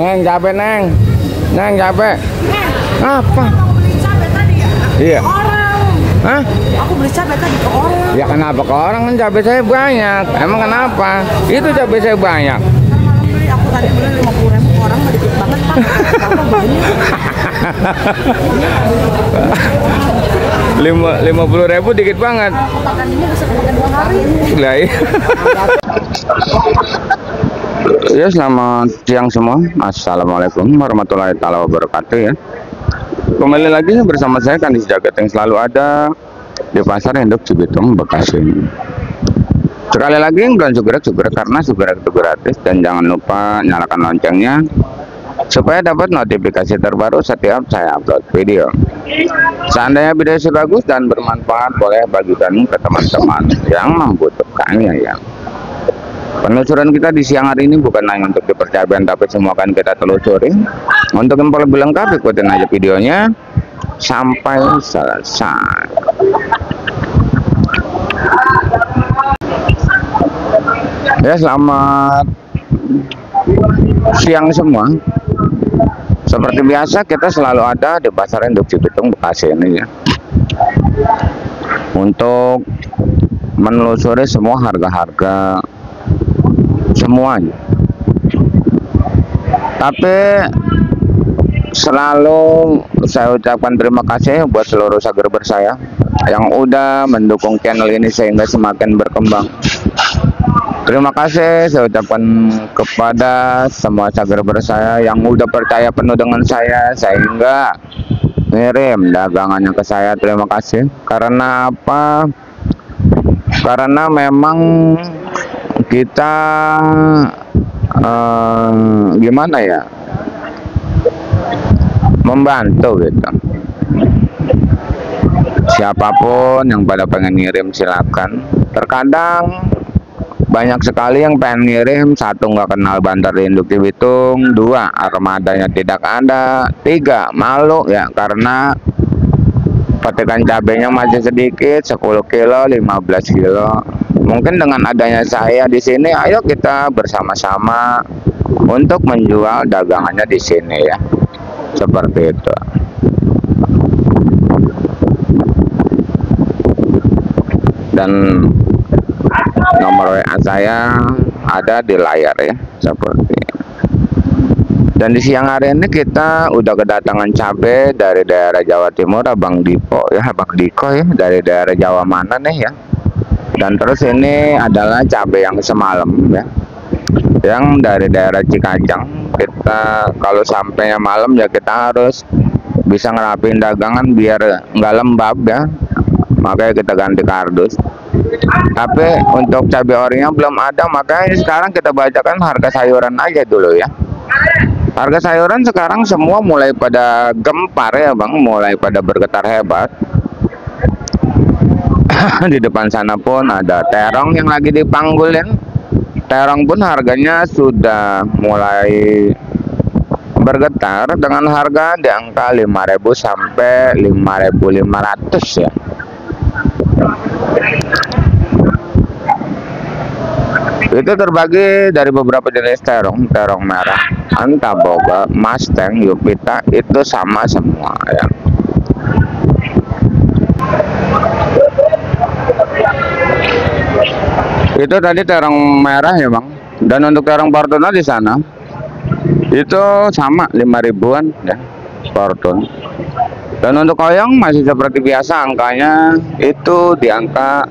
Neng, capek neng. Neng, capek. Apa? Aku beli cabai tadi ya? Iya. Orang. Hah? Aku beli cabai tadi ke orang. Ya kenapa ke orang, kan cabai saya banyak. Emang kenapa? Itu cabai saya banyak. Malam beli, aku tadi beli 50.000 ke orang, nggak dikit banget Pak. Berapa banyak? 50.000 dikit banget. Aku makan ini bisa makan 2 hari. Lah, iya. Ya, selamat siang semua. Assalamualaikum warahmatullahi wabarakatuh ya. Kembali lagi bersama saya Kandis Jagat yang selalu ada di Pasar Induk Cibitung, Bekasi. Sekali lagi bulan sugrek karena sugrek itu gratis, dan jangan lupa nyalakan loncengnya supaya dapat notifikasi terbaru setiap saya upload video. Seandainya video bagus dan bermanfaat, boleh bagikan ke teman-teman yang membutuhkannya ya. Penelusuran kita di siang hari ini bukan hanya untuk dipercayaan, tapi semua akan kita telusuri. Untuk info lebih lengkap, ikutin aja videonya sampai selesai. Ya, selamat siang semua. Seperti biasa, kita selalu ada di Pasar Induk Cibitung, Bekasi ini ya, untuk menelusuri semua harga-harga semuanya. Tapi selalu saya ucapkan terima kasih buat seluruh subscriber saya yang udah mendukung channel ini sehingga semakin berkembang. Terima kasih saya ucapkan kepada semua subscriber saya yang udah percaya penuh dengan saya sehingga ngirim dagangannya ke saya. Terima kasih. Karena apa? Karena memang kita gimana ya, membantu gitu. Siapapun yang pada pengen ngirim silakan. Terkadang banyak sekali yang pengen ngirim, satu nggak kenal Bantar Induk Cibitung, dua armadanya tidak ada, tiga malu ya karena petikan cabenya masih sedikit, 10 kilo 15 kilo. Mungkin dengan adanya saya di sini, ayo kita bersama-sama untuk menjual dagangannya di sini ya, seperti itu. Dan nomor WA saya ada di layar ya, seperti ini. Dan di siang hari ini kita udah kedatangan cabai dari daerah Jawa Timur, Abang Dipo ya, Abang Diko ya, dari daerah Jawa mana nih ya. Dan terus ini adalah cabai yang semalam ya, yang dari daerah Cikajang. Kita kalau sampainya malam ya kita harus bisa ngerapin dagangan biar nggak lembab ya, makanya kita ganti kardus. Tapi untuk cabai orinya belum ada, makanya sekarang kita bacakan harga sayuran aja dulu ya. Harga sayuran sekarang semua mulai pada gempar ya Bang, mulai pada bergetar hebat. Di depan sana pun ada terong yang lagi dipanggulin. Terong pun harganya sudah mulai bergetar dengan harga di angka 5.000 sampai 5.500 ya. Itu terbagi dari beberapa jenis terong. Terong merah, Antaboga, Mustang, Yupita itu sama semua ya. Itu tadi terong merah ya Bang. Dan untuk terong Fortuna di sana itu sama 5.000-an ya, Fortuna. Dan untuk koyong masih seperti biasa, angkanya itu di angka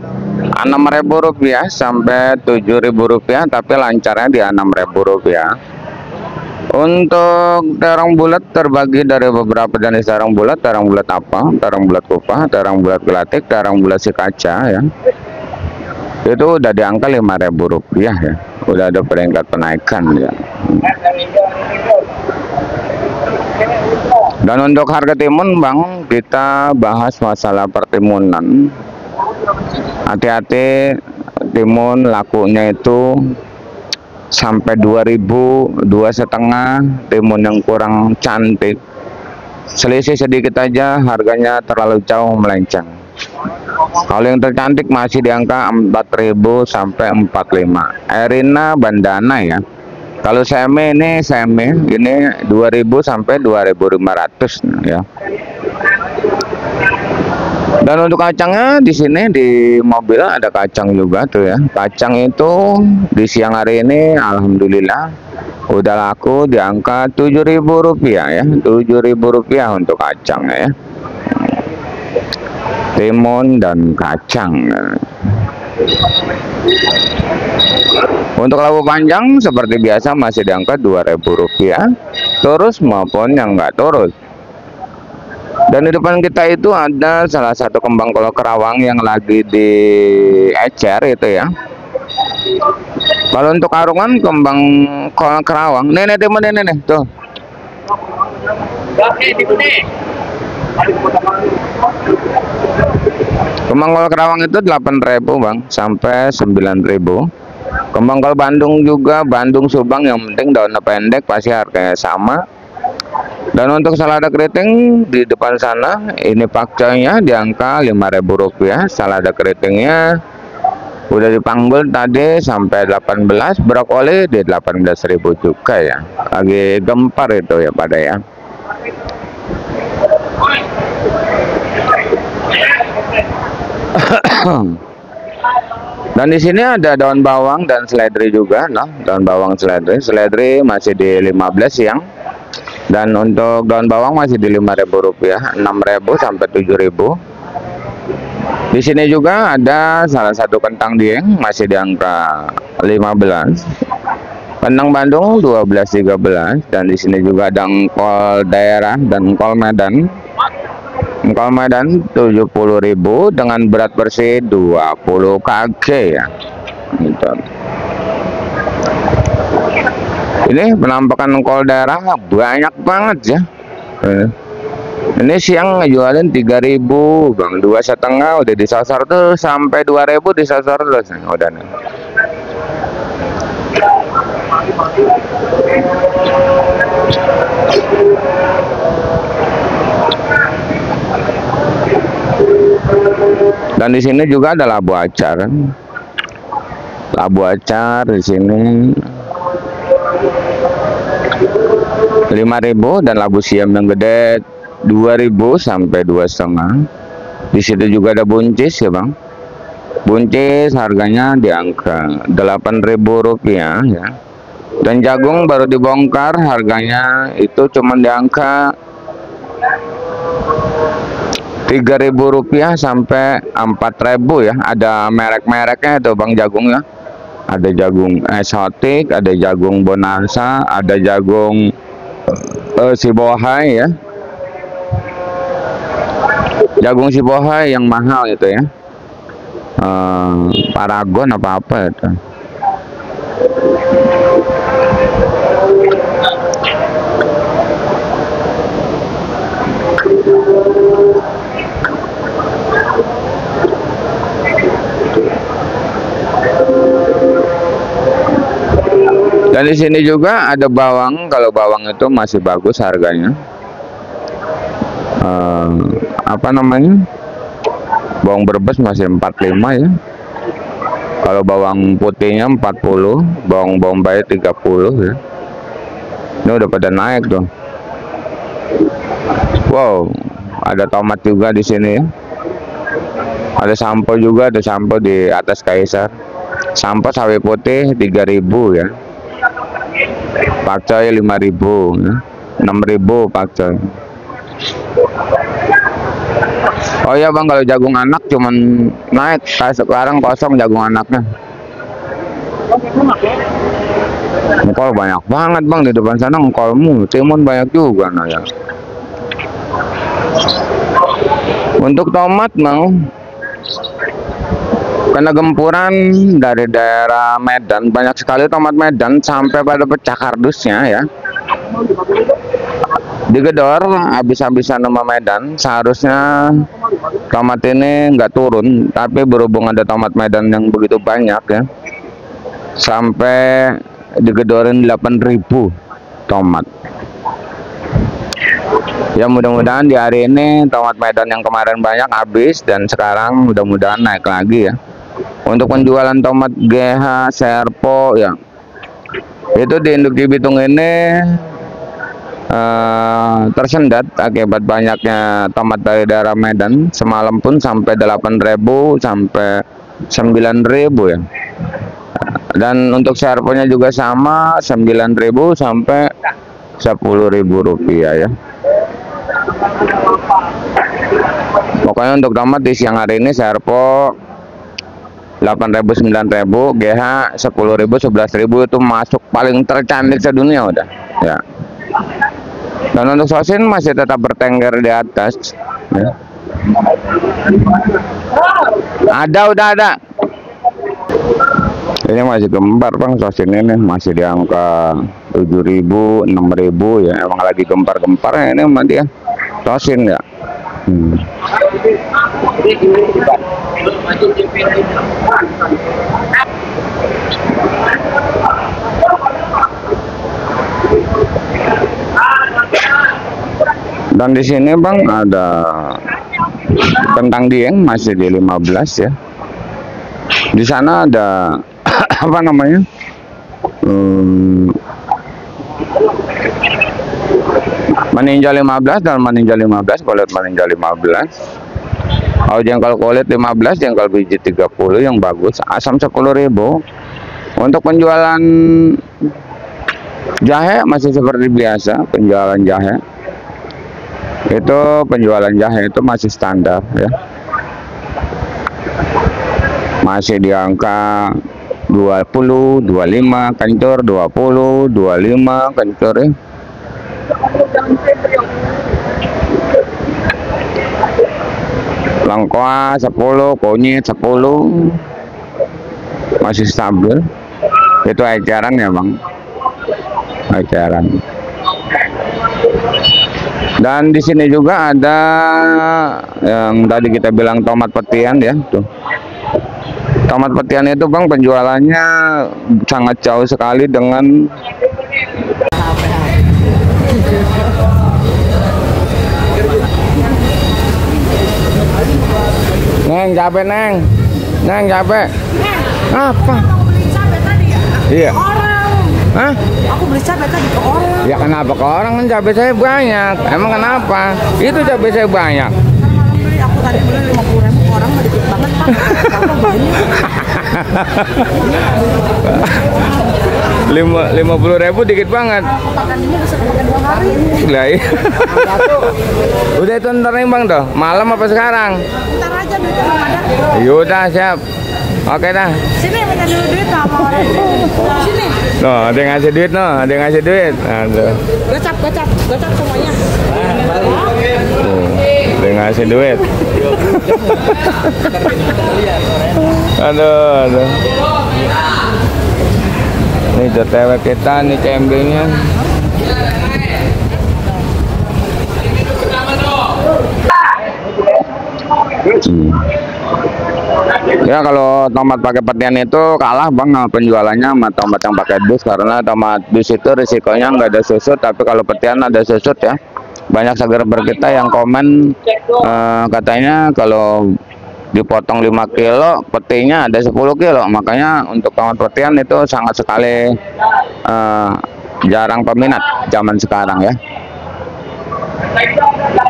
Rp6.000 sampai Rp7.000, tapi lancarnya di Rp6.000. Untuk terong bulat terbagi dari beberapa jenis terong bulat apa, terong bulat kupah, terong bulat gelatik, terong bulat si kaca ya. Itu udah di angka Rp5.000 ya, udah ada peringkat penaikan ya. Dan untuk harga timun Bang, kita bahas masalah pertimunan. Hati-hati, timun lakunya itu sampai 2.000, 2,5. Timun yang kurang cantik selisih sedikit aja harganya terlalu jauh melenceng. Kalau yang tercantik masih di angka 4.000 sampai 45. Erina bandana ya, Kalau semi ini 2000 sampai 2500 ya. Dan untuk kacangnya di sini di mobil ada kacang juga tuh ya. Kacang itu di siang hari ini alhamdulillah udah laku di angka Rp7.000 ya. Rp7.000 untuk kacang ya. Timun dan kacang. Untuk labu panjang seperti biasa masih di angka Rp2.000 turus maupun yang enggak turus. Dan di depan kita itu ada salah satu kembang kol kerawang yang lagi diecer itu ya. Kalau untuk arungan kembang kol kerawang, nih timun nih tuh. Kembang kol kerawang itu 8.000 Bang sampai 9.000. Kembang kol Bandung juga, Bandung Subang, yang penting daunnya pendek pasti harganya sama. Dan untuk selada keriting di depan sana ini pakcoynya di angka Rp5.000. Selada keritingnya udah dipanggul tadi sampai 18, brokoli di 18.000 juga ya. Lagi gempar itu ya pada ya. Dan di sini ada daun bawang dan seledri juga, nah, daun bawang seledri masih di 15 siang. Dan untuk daun bawang masih di Rp5.000, 6.000 sampai 7.000. Di sini juga ada salah satu kentang dieng masih di angka 15. Kentang Bandung 12-13, dan di sini juga ada engkol daerah dan engkol Medan. Engkol Medan 70.000 dengan berat bersih 20 kg ya. Gitu. Ini penampakan engkol daerah banyak banget ya. Ini siang ngejualin 3.000 Bang, 2,5 udah disasar tuh sampai 2.000 disasar terus udah nih. Dan di sini juga ada labu acar. Labu acar di sini 5.000, dan labu siam yang gede 2.000 sampai 2,5. Di situ juga ada buncis ya Bang. Buncis harganya di angka Rp8.000 ya. Dan jagung baru dibongkar harganya itu cuma di angka Rp3.000 sampai 4.000 ya. Ada merek-mereknya itu Bang jagungnya. Ada jagung eksotik, ada jagung bonanza, ada jagung sibohai ya. Jagung sibohai yang mahal itu ya. Paragon apa itu. Dan di sini juga ada bawang. Kalau bawang itu masih bagus harganya. Apa namanya? Bawang Brebes masih 45 ya. Kalau bawang putihnya 40, bawang bombay 30 ya. Ini udah pada naik tuh. Wow, ada tomat juga di sini ya. Ada sampo juga, ada sampo di atas Kaisar. Sampo sawi putih 3.000 ya. Pakcoy 5.000 ya. 6.000 pakcoy. Oh iya Bang, kalau jagung anak cuman naik, kayak sekarang kosong jagung anaknya. Engkol banyak banget Bang di depan sana, engkolmu, timun banyak juga nah ya. Untuk tomat Bang, karena gempuran dari daerah Medan, banyak sekali tomat Medan sampai pada pecah kardusnya ya. Digedor habis-habisan sama Medan, seharusnya tomat ini nggak turun, tapi berhubung ada tomat Medan yang begitu banyak ya, sampai digedorin 8.000 tomat. Ya mudah-mudahan di hari ini tomat Medan yang kemarin banyak habis, dan sekarang mudah-mudahan naik lagi ya. Untuk penjualan tomat GH Serpo ya, Itu di induk di Bitung ini tersendat akibat banyaknya tomat dari daerah Medan. Semalam pun sampai 8.000 sampai 9.000 ya. Dan untuk serponya juga sama 9.000 sampai 10.000 rupiah ya. Pokoknya untuk tomat di siang hari ini serpo 8.000 9.000, GH 10.000 11.000 itu masuk paling tercantik sedunia udah ya. Dan untuk sosin masih tetap bertengger di atas ya. Udah ada. Ini masih gempar bang, sosin ini masih di angka 7.000 6.000 ya. Emang lagi gempar-gempar ya ini sama dia sosin ya. Dan di sini bang ada kentang dieng masih di 15 ya. Di sana ada apa namanya? Meninjau 15 dan meninjau 15, kulit meninjau 15. Oh, jengkol kulit 15, jengkol biji 30 yang bagus, asam 10.000. Untuk penjualan jahe masih seperti biasa, penjualan jahe. Itu penjualan jahe itu masih standar ya. Masih di angka 20, 25 kencur, 20, 25 kencur ya. Lengkoa 10, kunyit 10 masih stabil. Itu eceran ya bang, eceran. Dan di sini juga ada yang tadi kita bilang tomat petian ya tuh. Tomat petian itu bang penjualannya sangat jauh sekali dengan Neng capek neng, neng capek. Apa? Aku beli cabai tadi ya. Iya. Orang. Hah? Aku beli cabai tadi ke orang. Ya kenapa ke orang, kan cabai saya banyak. Emang kenapa? Itu cabai saya banyak. Kan malam beli, aku tadi beli 50.000 ke orang, dikit banget pak. Kalau banyak. 50.000 dikit banget. Aku makan ini bisa makan 2 hari. Lah iya. Udah itu ntar nih bang tuh. Malam apa sekarang? Ntar aja duitnya belum ada. Yaudah siap. Oke dah. Sini minta dulu duit sama orang. Sini. No, ada yang ngasih duit no, ada yang ngasih duit. Aduh. Gocap semuanya. Ada yang ngasih duit. Aduh. Ini JTW kita, nih CMB-nya. Ya kalau tomat pakai petian itu kalah bang penjualannya sama tomat yang pakai dus, karena tomat dus itu risikonya nggak ada susut, tapi kalau petian ada susut ya. Banyak subscriber kita yang komen katanya kalau dipotong 5 kilo petinya ada 10 kilo, makanya untuk tomat petian itu sangat sekali jarang peminat zaman sekarang ya.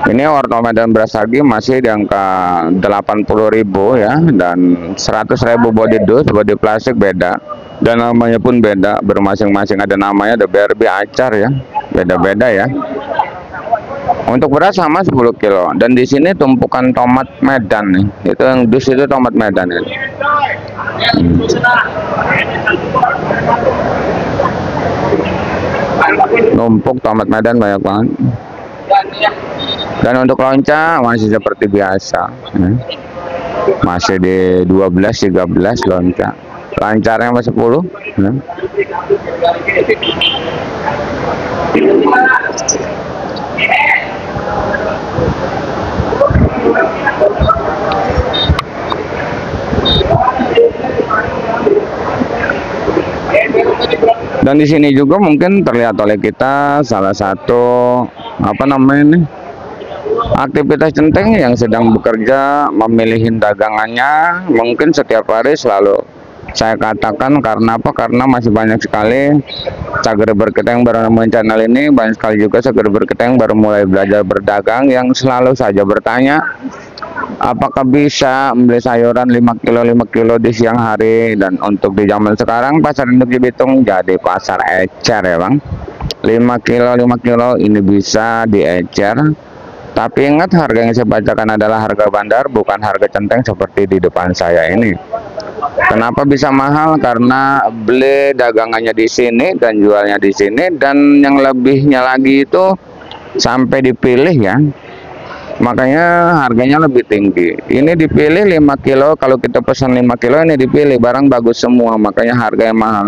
Ini wortel Medan Brastagi masih di angka 80.000 ya, dan 100.000 body dus, body plastik beda, dan namanya pun beda, bermasing-masing ada namanya, ada BRB Acar ya, beda-beda ya. Untuk beras sama 10 kilo, dan di sini tumpukan tomat Medan nih, itu yang dus itu tomat Medan ya. Numpuk tomat Medan banyak banget. Dan untuk lonca masih seperti biasa ya. Masih di 12 13 lonca, lancarnya masih 10 ya. Dan di sini juga mungkin terlihat oleh kita salah satu apa namanya nih, aktivitas centeng yang sedang bekerja memilihin dagangannya, mungkin setiap hari selalu saya katakan karena apa? Karena masih banyak sekali subscriber kita yang baru nemuin channel ini, banyak sekali juga subscriber kita yang baru mulai belajar berdagang, yang selalu saja bertanya, apakah bisa beli sayuran 5 kilo 5 kilo di siang hari. Dan untuk di zaman sekarang pasar induk Cibitung jadi pasar ecer ya Bang. 5 kilo 5 kilo ini bisa diecer. Tapi ingat, harga yang saya bacakan adalah harga bandar, bukan harga centeng seperti di depan saya ini. Kenapa bisa mahal? Karena beli dagangannya di sini dan jualnya di sini, dan yang lebihnya lagi itu sampai dipilih ya. Makanya harganya lebih tinggi. Ini dipilih 5 kilo, kalau kita pesan 5 kilo ini dipilih barang bagus semua, makanya harganya mahal.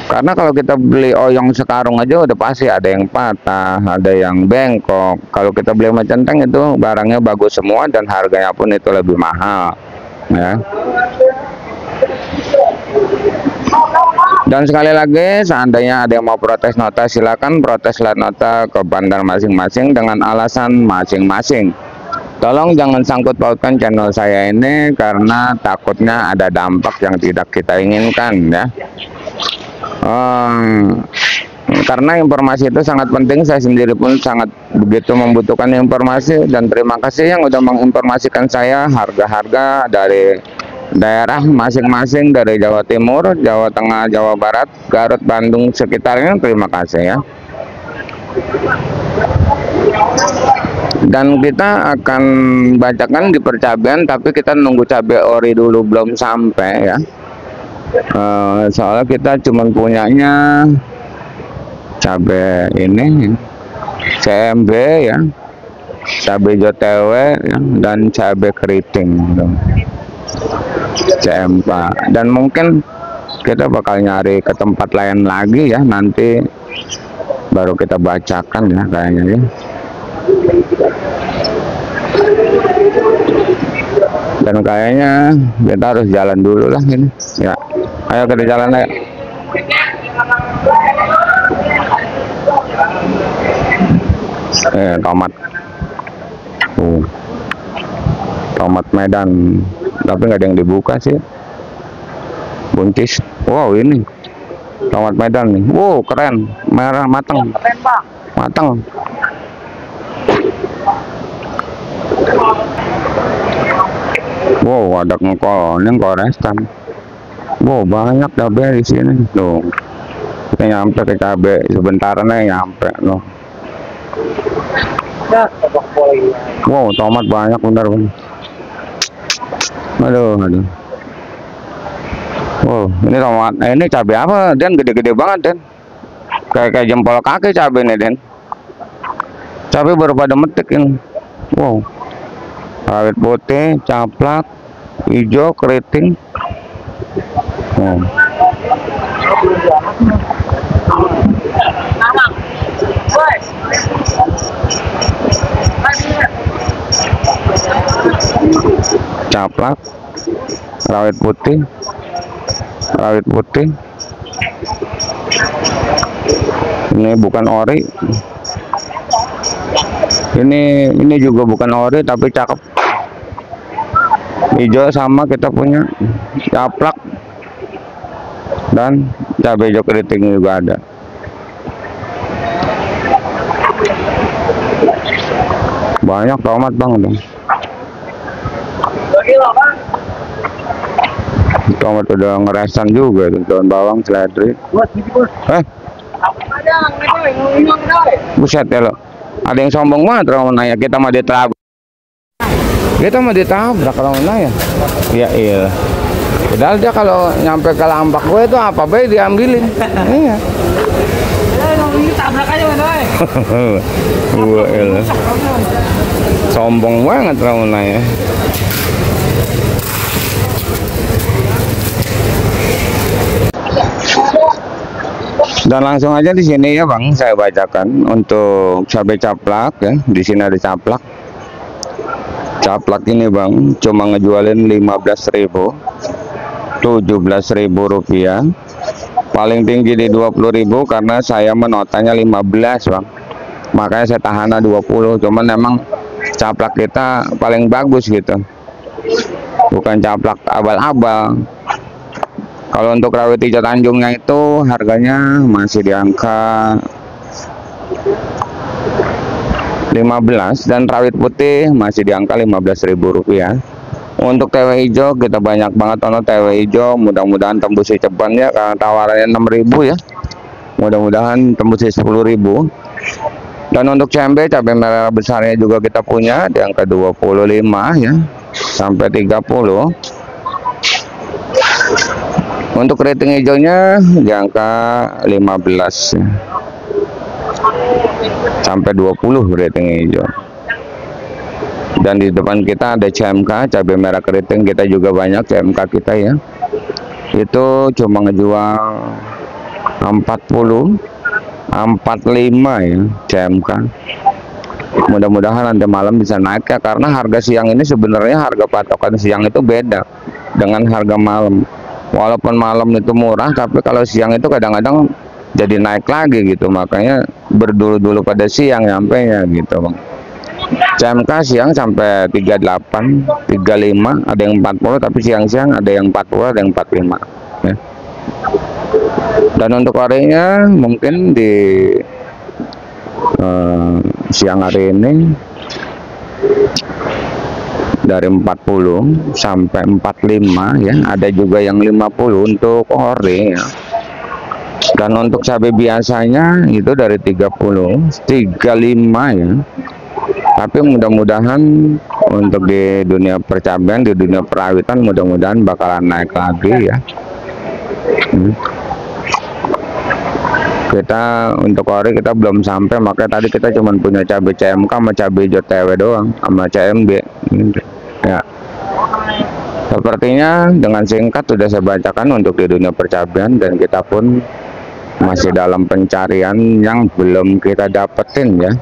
Karena kalau kita beli oyong sekarung aja udah pasti ada yang patah, ada yang bengkok. Kalau kita beli sama centeng itu barangnya bagus semua dan harganya pun itu lebih mahal ya. Dan sekali lagi, seandainya ada yang mau protes nota, silakan protes nota ke bandar masing-masing dengan alasan masing-masing. Tolong jangan sangkut pautkan channel saya ini, karena takutnya ada dampak yang tidak kita inginkan ya. Karena informasi itu sangat penting, saya sendiri pun sangat begitu membutuhkan informasi, dan terima kasih yang udah menginformasikan saya harga-harga dari daerah masing-masing, dari Jawa Timur, Jawa Tengah, Jawa Barat, Garut, Bandung sekitarnya. Terima kasih ya. Dan kita akan bacakan di percabean, tapi kita nunggu cabai ori dulu, belum sampai ya. Soalnya kita cuma punyanya cabai ini CMB ya, cabai JTW ya, dan cabai keriting CMK. Dan mungkin kita bakal nyari ke tempat lain lagi ya, nanti baru kita bacakan ya kayaknya ya. Dan kayaknya kita harus jalan dulu lah ini ya. Ayo kita jalan aja. Tomat. Tomat Medan, tapi nggak ada yang dibuka sih. Buncis. Wow, ini tomat Medan nih. Wow, keren, merah, matang. Matang. Wow, ada engkol, ini engkol restan. Wow, banyak cabai di sini tuh. Kita nyampe ke cabai sebentaran aja nyampe loh. Wow, tomat banyak bener. Aduh. Wow, ini tomat. Ini cabai apa? Dan gede-gede banget, Dan. Kayak jempol kaki cabai nih, Dan. Cabai baru pada metik ini. Wow. Rawit putih, caplak, hijau, keriting. Wow. Caplak, rawit putih. Ini bukan ori. Ini juga bukan ori, tapi cakep. Hijau sama kita punya caplak, dan cabai hijau keriting juga ada. Banyak tomat Bang. Tomat udah ngeresan juga, daun bawang, seledri. Buset ya lo. Ada yang sombong banget orang nanya kita mah ditabrak. Kalau nanya. Ya iya. Padahal dia kalau nyampe ke lambak gue itu apa baik diambilin. Iya. Tabrak aja gue elah. Sombong banget orang nanya. Dan langsung aja di sini ya Bang, saya bacakan untuk cabai caplak ya. Di sini ada caplak. Caplak ini Bang cuma ngejualin 15.000, 17.000 rupiah. Paling tinggi di 20.000 karena saya menotanya 15 Bang. Makanya saya tahan 20. Cuman emang caplak kita paling bagus gitu. Bukan caplak abal-abal. Kalau untuk rawit hijau Tanjungnya itu harganya masih di angka 15, dan rawit putih masih di angka Rp15.000. Untuk TW hijau kita banyak banget untuk TW hijau, mudah-mudahan tembus cepat ya, karena tawarannya 6.000 ya. Mudah-mudahan tembus 10.000. Dan untuk cabai merah besarnya juga kita punya di angka 25 ya, sampai 30. Untuk keriting hijaunya di angka 15 ya, sampai 20 keriting hijau. Dan di depan kita ada CMK, cabai merah keriting kita juga banyak CMK kita ya. Itu cuma ngejual 40, 45 ya CMK. Mudah-mudahan nanti malam bisa naik ya, karena harga siang ini sebenarnya harga patokan siang itu beda dengan harga malam. Walaupun malam itu murah, tapi kalau siang itu kadang-kadang jadi naik lagi gitu, makanya berdulu-dulu pada siang nyampenya gitu bang. CMK siang sampai 38, 35, ada yang 40, tapi siang-siang ada yang 40, ada yang 45 ya. Dan untuk orenya mungkin di siang hari ini dari 40 sampai 45 ya, ada juga yang 50 untuk ore ya. Dan untuk cabai biasanya itu dari 30, 35 ya. Tapi mudah-mudahan untuk di dunia percabean, di dunia perawitan, mudah-mudahan bakalan naik lagi ya. Kita untuk ori kita belum sampai, makanya tadi kita cuma punya cabai CMK sama cabai hijau TW doang, sama CMB ya. Sepertinya dengan singkat sudah saya bacakan untuk di dunia percabean, dan kita pun masih dalam pencarian yang belum kita dapetin ya.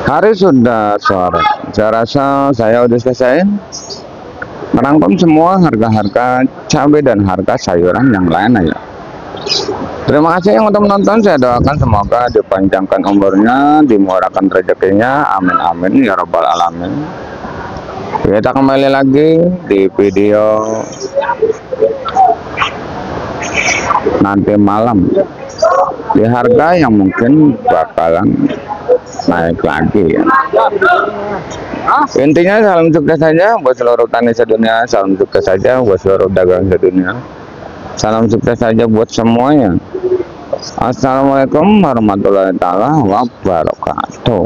Hari sudah sore, saya rasa saya udah selesai merangkum semua harga-harga cabai dan harga sayuran yang lain ya. Terima kasih yang udah menonton, saya doakan semoga dipanjangkan umurnya, dimurahkan rezekinya, amin amin ya rabbal alamin. Kita kembali lagi di video nanti malam di harga yang mungkin bakalan naik lagi ya. Intinya salam sukses saja buat seluruh tani sedunia, salam sukses saja buat seluruh dagang sedunia, salam sukses saja buat semuanya. Assalamualaikum warahmatullahi wabarakatuh.